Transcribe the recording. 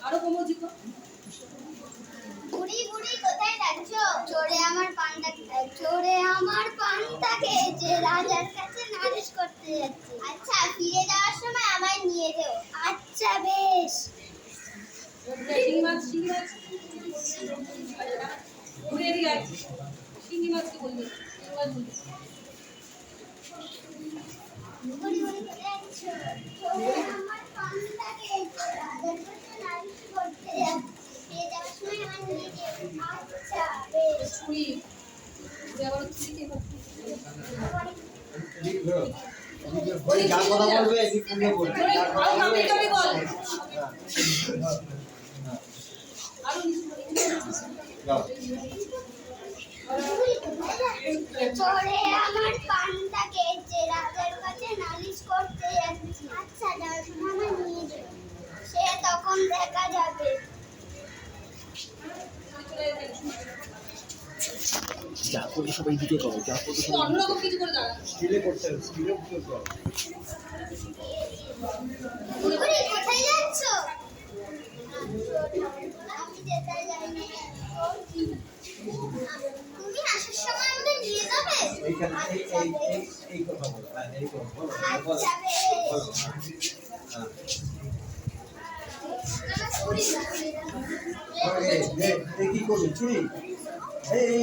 আরো কোমর জিতো। বুড়ি বুড়ি কোথায় যাচ্ছ? চোরে আমার পানটাকে যে রাজার কাছে নালিশ করতে যাচ্ছি। আচ্ছা, ফিরে যাওয়ার সময় আমায় নিয়ে যেও। আচ্ছা বেশ। শিঙি মাছ ঘুরে এদিকে আয়। শিঙি মাছকে বলবি, বুড়ি বুড়ি কোথায় যাচ্ছ? চোরে আমার পানটাকে যে রাজার কাছে নালিশ করতে যাচ্ছি। ফিরে যাওয়ার সময় আমায় নিয়ে যেও। আচ্ছা বেশ। ছুরি আবার ছুরি কে যার কথা বলবে এদিক পুরো বলবে যার কথা বলবে আরো চোরে আমার পানটাকে যে রাজার কাছে নালিশ করতে যাচ্ছি। আচ্ছা, যাওয়ার সময় আমায় নিয়ে যেও। সে তখন দেখা যাবে। যা করতে সবাই দিতে করো, যা করতে সবাই অন্যরকম কিছু করে দাঁড়া। স্কিলে করতে হবে, স্কিলে করতে হবে। বুড়ি কোথায় যাচ্ছ? আমি যেতে যাই না। তুমি আসার সময় আমাদের নিয়ে যাবে? এইখানে এই কথা বলো, হ্যাঁ এই কথা বলো, আচ্ছা বেশ। কি করবি চুরি? এই